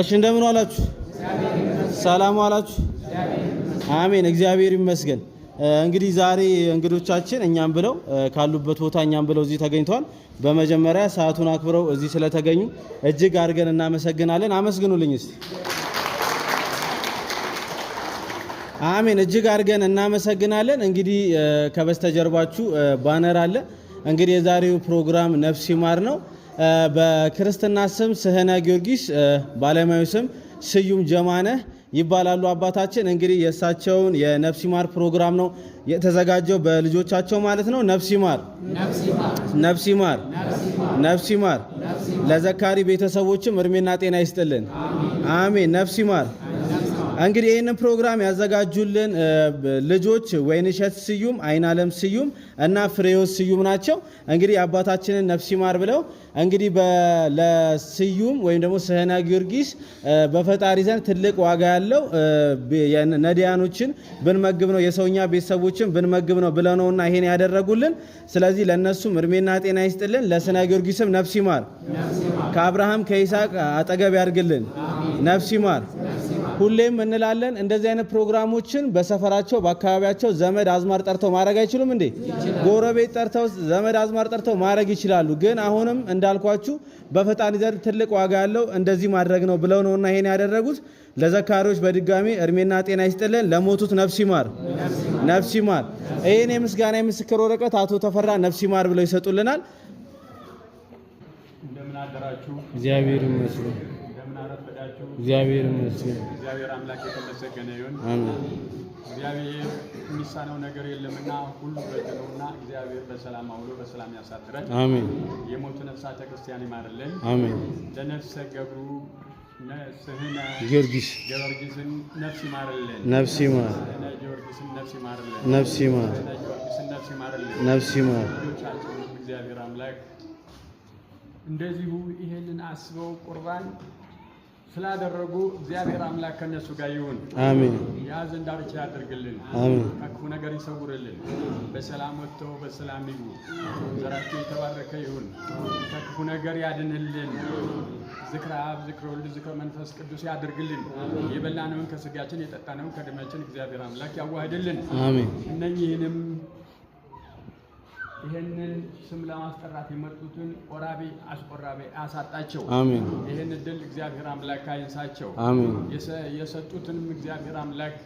እሺ እንደምን ዋላችሁ? ሰላም ዋላችሁ? አሜን። እግዚአብሔር ይመስገን። እንግዲህ ዛሬ እንግዶቻችን እኛም ብለው ካሉበት ቦታ እኛም ብለው እዚህ ተገኝተዋል። በመጀመሪያ ሰዓቱን አክብረው እዚህ ስለተገኙ እጅግ አድርገን እናመሰግናለን። አመስግኑልኝ እስቲ። አሜን። እጅግ አድርገን እናመሰግናለን። እንግዲህ ከበስተጀርባችሁ ባነር አለ። እንግዲህ የዛሬው ፕሮግራም ነፍስ ይማር ነው። በክርስትና ስም ስህነ ጊዮርጊስ፣ ባለሙያው ስም ስዩም ጀማነህ ይባላሉ አባታችን። እንግዲህ የእሳቸውን የነፍስ ይማር ፕሮግራም ነው የተዘጋጀው በልጆቻቸው ማለት ነው። ነፍስ ይማር፣ ነፍስ ይማር፣ ነፍስ ይማር። ለዘካሪ ቤተሰቦችም እድሜና ጤና ይስጥልን። አሜን። ነፍስ ይማር። እንግዲህ ይህንን ፕሮግራም ያዘጋጁልን ልጆች ወይንሸት ስዩም፣ አይናለም ስዩም እና ፍሬዎት ስዩም ናቸው። እንግዲህ አባታችንን ነፍስ ይማር ብለው እንግዲህ ለስዩም ወይም ደግሞ ስህነ ጊዮርጊስ በፈጣሪ ዘንድ ትልቅ ዋጋ ያለው ነዳያኖችን ብንመግብ ነው፣ የሰውኛ ቤተሰቦችን ብንመግብ ነው ብለው ነውና ይሄን ያደረጉልን። ስለዚህ ለነሱም እድሜና ጤና ይስጥልን። ለስህነ ጊዮርጊስም ነፍስ ይማር፣ ከአብርሃም ከይስሐቅ አጠገብ ያድርግልን። ነፍስ ይማር። ሁሌም እንላለን እንደዚህ አይነት ፕሮግራሞችን በሰፈራቸው በአካባቢያቸው ዘመድ አዝማር ጠርተው ማድረግ አይችሉም እንዴ? ጎረቤት ጠርተው ዘመድ አዝማር ጠርተው ማድረግ ይችላሉ። ግን አሁንም እንዳልኳችሁ በፈጣሪ ዘንድ ትልቅ ዋጋ ያለው እንደዚህ ማድረግ ነው ብለው ነውና ይሄን ያደረጉት። ለዘካሪዎች በድጋሚ እድሜና ጤና ይስጥልን። ለሞቱት ነፍስ ይማር፣ ነፍስ ይማር። ይሄን የምስጋና የምስክር ወረቀት አቶ ተፈራ ነፍስ ይማር ብለው ይሰጡልናል። እንደምን አደራችሁ? እግዚአብሔር ይመስገን። እግዚአብሔር ይመስገን። እግዚአብሔር አምላክ የተመሰገነ ይሁን። እግዚአብሔር የሚሳነው ነገር የለምና ሁሉ በጎ ነውና እግዚአብሔር በሰላም አውሎ በሰላም ያሳድረን። አሜን። የሞቱ ነፍሳተ ክርስቲያን ይማርልን። አሜን። ለነፍሰ ገብሩ ስህነ ጊዮርጊስን ነፍስ ይማርልን። ነፍስ ይማር። ጊዮርጊስን ነፍስ ይማርልን። ነፍስ ይማር። ጊዮርጊስን ነፍስ ይማርልን። ነፍስ ይማር። ልጆቻቸውን እግዚአብሔር አምላክ እንደዚሁ ይሄንን አስበው ቁርባን ስላደረጉ እግዚአብሔር አምላክ ከነሱ ጋር ይሁን። አሜን። ያዘን ዳርቻ ያድርግልን። አሜን። ከክፉ ነገር ይሰውርልን። በሰላም ወጥተው በሰላም ይግቡ። ዘራቸው የተባረከ ይሁን። ከክፉ ነገር ያድንልን። ዝክረ አብ፣ ዝክረ ወልድ፣ ዝክረ መንፈስ ቅዱስ ያድርግልን። የበላነውን ከስጋችን የጠጣነውን ከደማችን እግዚአብሔር አምላክ ያዋህድልን። አሜን። እነኚህንም ይሄንን ስም ለማስጠራት የመጡትን ቆራቢ አስቆራቢ አሳጣቸው። አሜን። ይሄን ድል እግዚአብሔር አምላክ አይንሳቸው። አሜን። የሰጡትንም እግዚአብሔር አምላክ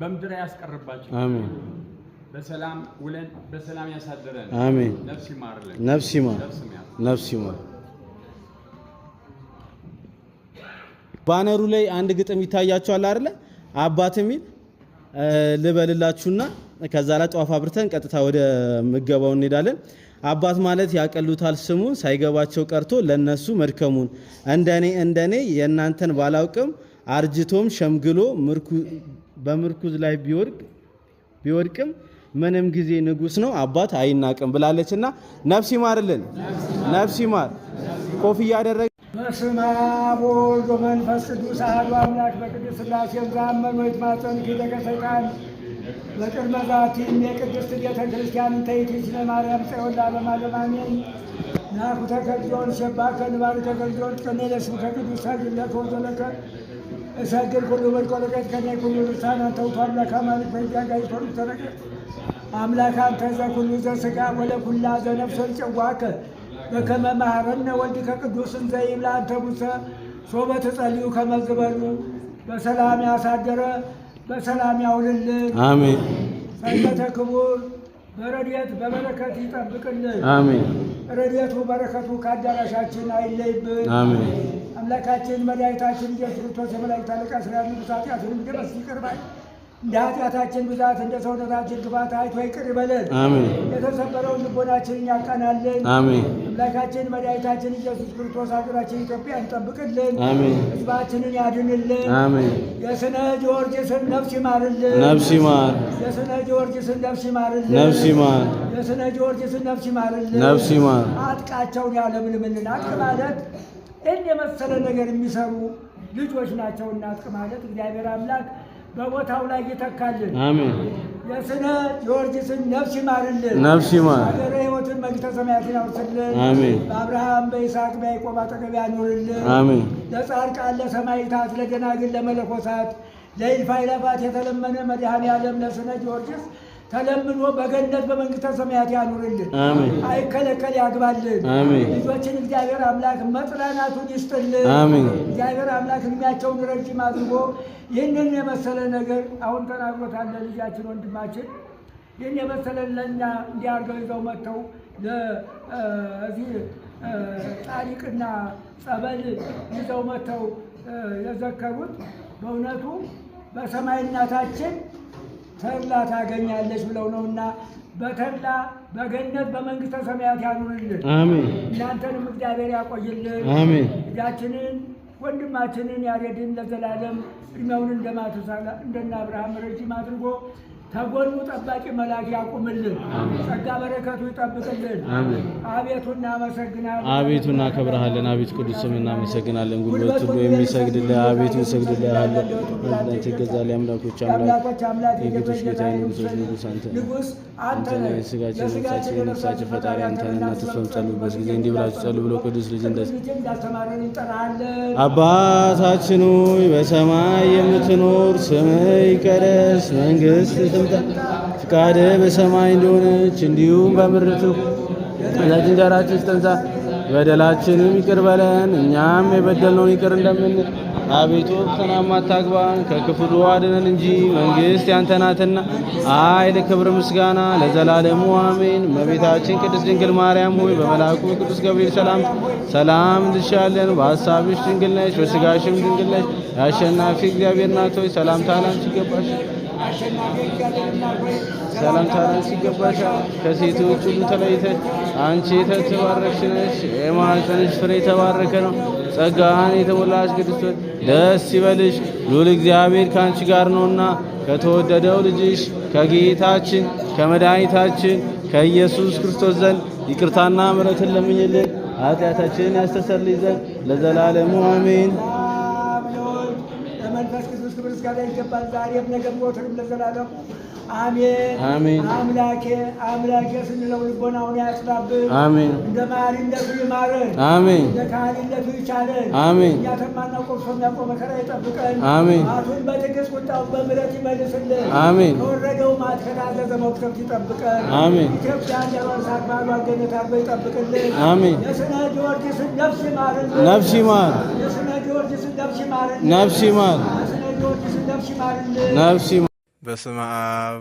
በምድር ያስቀርባቸው። አሜን። በሰላም ውለን በሰላም ያሳድረን። አሜን። ነፍስ ይማርልን። ነፍስ ይማር፣ ነፍስ ይማር። ባነሩ ላይ አንድ ግጥም ይታያችኋል አይደለ? አባት የሚል ልበልላችሁና ከዛ ላይ ጧፍ አብርተን ቀጥታ ወደ ምገባው እንሄዳለን። አባት ማለት ያቀሉታል ስሙን ሳይገባቸው ቀርቶ ለነሱ መድከሙን እንደኔ የእናንተን ባላውቅም አርጅቶም ሸምግሎ በምርኩዝ ላይ ቢወድቅም ምንም ጊዜ ንጉስ ነው አባት አይናቅም ብላለችና ነፍስ ይማርልን። ነፍስ ይማር። ኮፍያ ያደረገ በስመ አብ ወወልድ ወመንፈስ ቅዱስ አሐዱ አምላክ በቅድስት ሥላሴ ዘአመን ወይትማፀን ኪደከ ሰይጣን በቅድመ ዛቲም የቅድስት ቤተ ክርስቲያን ተይት ስለ ማርያም ጽዮን ለዓለመ ዓለም አሜን። ናኩተ ከግዚኦን ሸባከ ንባርከ ከግዚኦን ቅኔ ለስብከ ቅዱስ ሰግድ ለከ ወዘለከ እሰግድ ኩሉ ወድቆ ለቀት ከኔ ኩሉ ልሳን አንተ ውእቱ አምላክ አማልክ በእግዚአብሔር ይፈሩ ተረከ አምላክ አንተ ዘኩሉ ዘሥጋ ወለኩላ ዘነፍስ ጨዋከ በከመ መሐረነ ወልድከ ቅዱስ እንዘ ይብላ አንተ ሙሴ ሶበ ትጸልዩ ከመ ዝበሉ በሰላም ያሳደረ በሰላም ያውልልን። አሜን። ሰንበተ ክቡር በረድኤት በበረከት ይጠብቅልን። አሜን። ረድኤቱ በረከቱ ከአዳራሻችን አይለይብን። አሜን። አምላካችን መድኃኒታችን ኢየሱስ ክርስቶስ የመላእክት አለቃ ሥራ ንጉሥ ኃጢአትን ይደመስስ ይቅር ባይ እንደ ኃጢአታችን ብዛት እንደ ሰውነታችን ክፋት አይቶ ይቅር ይበለን። አሜን። የተሰበረውን ልቦናችንን ያቃናልን። አሜን። አምላካችን መድኃኒታችን ኢየሱስ ክርስቶስ ሀገራችን ኢትዮጵያ እንጠብቅልን። አሜን። ሕዝባችንን ያድንልን። አሜን። የስነ ጊዮርጊስን ነፍስ ይማርልን። ነፍስ ይማር። የስነ ጊዮርጊስን ነፍስ ይማርልን። ነፍስ ይማር። የስነ ጊዮርጊስን ነፍስ ይማርልን። ነፍስ ይማር። አጥቃቸውን ያለምልምልን። አጥቅ ማለት እንደ መሰለ ነገር የሚሰሩ ልጆች ናቸውና አጥቅ ማለት እግዚአብሔር አምላክ በቦታው ላይ ይተካልን። አሜን። የስነ ጊዮርጊስን ነፍስ ይማርልን። ነፍስ ይማር። ሀገረ ሕይወትን መንግሥተ ሰማያትን ያውርስልን። አሜን። በአብርሃም በይስሐቅ በያዕቆብ አጠገብ ያኑርልን። አሜን። ለጻድቃን ለሰማዕታት ለደናግል ለመነኮሳት ለእልፍ አእላፋት የተለመነ መድኃኔዓለም ለስነ ጊዮርጊስ ተለምኖ በገነት በመንግሥተ ሰማያት ያኑርልን። አሜን። አይከለከል ያግባልን። አሜን። ልጆችን እግዚአብሔር አምላክ መጽናናቱን ይስጥልን። አሜን። እግዚአብሔር አምላክ እድሜያቸውን ረጅም አድርጎ ይህንን የመሰለ ነገር አሁን ተናግሮታል ልጃችን ወንድማችን። ይህን የመሰለ ለእኛ እንዲያርገው ይዘው መጥተው ለዚህ ጻድቅና ጸበል ይዘው መጥተው የዘከሩት በእውነቱ በሰማይ እናታችን ተድላ ታገኛለች ብለው ነውና በተድላ በገነት በመንግሥተ ሰማያት ያኑርልን። አሜን። እናንተንም እግዚአብሔር ያቆይልን። አሜን። ልጃችንን ወንድማችንን ያሬድን ለዘላለም እድሜውን እንደማቱሳላ እንደና አብርሃም ረጅም አድርጎ ተጎኑ ጠባቂ መልአክ ያቁምልን። ጸጋ በረከቱ ይጠብቅልን። አቤቱ እናመሰግናለን። አቤቱ እናከብርሃለን። አቤቱ ቅዱስ ስም እናመሰግናለን። ጉልበት ሁሉ የሚሰግድልህ አቤቱ እንሰግድልሃለን። አንተ ትገዛለህ። አምላኮች አምላክ የጌቶች ጌታ ንጉሶች ንጉስ አንተ ነህ። የሥጋችን የነፍሳችን ፈጣሪ አንተ ነህ። እናንተም ጸልዩበት ጊዜ እንዲህ ብላችሁ ጸልዩ ብሎ ቅዱስ ልጅ እንዳስተማረን እንጠራለን። አባታችን ሆይ በሰማይ የምትኖር ስምህ ይቀደስ፣ መንግሥትህ ፍቃድህ በሰማይ እንደሆነች እንዲሁም በምድር ትሁን። የዕለት እንጀራችንን ስጠን ዛሬ፣ በደላችንን ይቅር በለን እኛም የበደልነውን ይቅር እንደምንል። አቤቱ ፈተናን አታግባን ከክፉ አድነን እንጂ መንግሥት ያንተ ናትና፣ ኃይል፣ ክብር፣ ምስጋና ለዘላለሙ አሜን። እመቤታችን ቅድስት ድንግል ማርያም ሆይ በመልአኩ ቅዱስ ገብርኤል ሰላም እንልሻለን። በሐሳብሽ ድንግል ነሽ፣ በሥጋሽም ድንግል ነሽ። የአሸናፊ እግዚአብሔር እናት ሆይ ሰላምታ ላንቺ ይገባሻል። ሰላምታ ላንቺ ይገባሻል። ከሴቶች ሁሉ ተለይተሽ አንቺ የተባረክሽ ነሽ፣ የማኅፀንሽ ፍሬ የተባረከ ነው። ጸጋን የተሞላሽ ቅድስት ሆይ ደስ ይበልሽ፣ ልዑል እግዚአብሔር ከአንቺ ጋር ነውና ከተወደደው ልጅሽ ከጌታችን ከመድኃኒታችን ከኢየሱስ ክርስቶስ ዘንድ ይቅርታና ምሕረትን ለምኝልን ኃጢአታችንን ያስተሰርይ ዘንድ ለዘላለሙ አሜን። መንፈስ ቅዱስ ክብር እስካለ ይገባል ዛሬም ነገም ወትርም ለዘላለም አሜን አሜን። አምላኬ ስንለው ልቦናውን ያጽናብን። አሜን። እንደ መሐሪነቱ ይማረን። አሜን። እንደ ካህሊነቱ ይቻለን። አሜን። እኛ ከማናውቀው ሰው የሚያውቀው መከራ ይጠብቀን። አሜን። አፉን በትዕግስት ቁጣውን በምሕረት ይመልስልን። አሜን። ከወረደው ማት ከታዘዘ መቅሰፍት ይጠብቀን። አሜን። ኢትዮጵያን ደረሳት ባሏን ገነት አድርጎ ይጠብቅልን። አሜን። የስነ ጊዮርጊስን ነፍስ ይማርልን። ነፍስ ይማር። የስነ ጊዮርጊስን ነፍስ ይማርልን። ነፍስ ይማር። የስነ ጊዮርጊስን ነፍስ ይማርልን። ነፍስ ይማር። በስመ አብ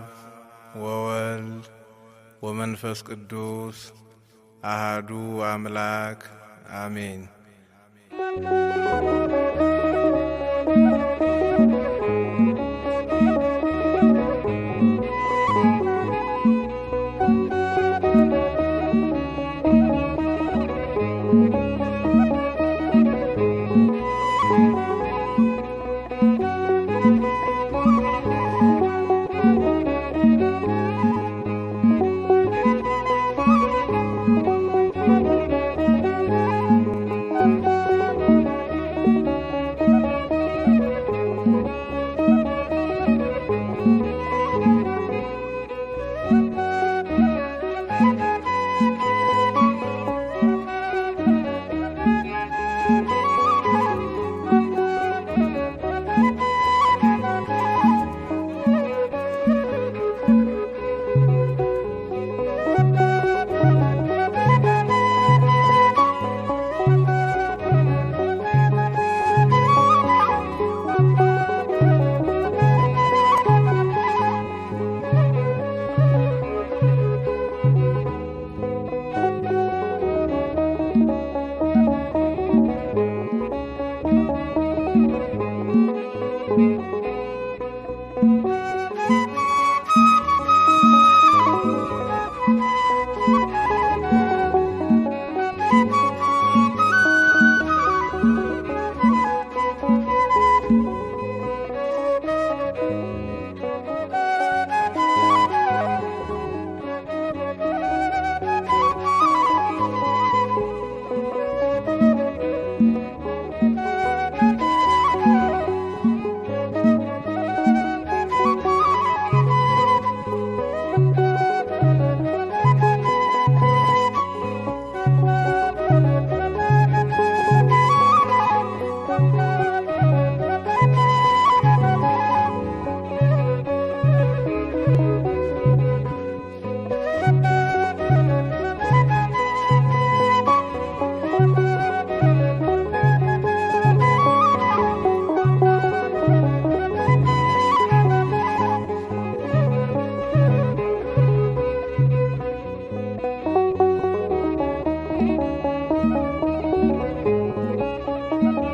ወወልድ ወመንፈስ ቅዱስ አሃዱ አምላክ አሜን።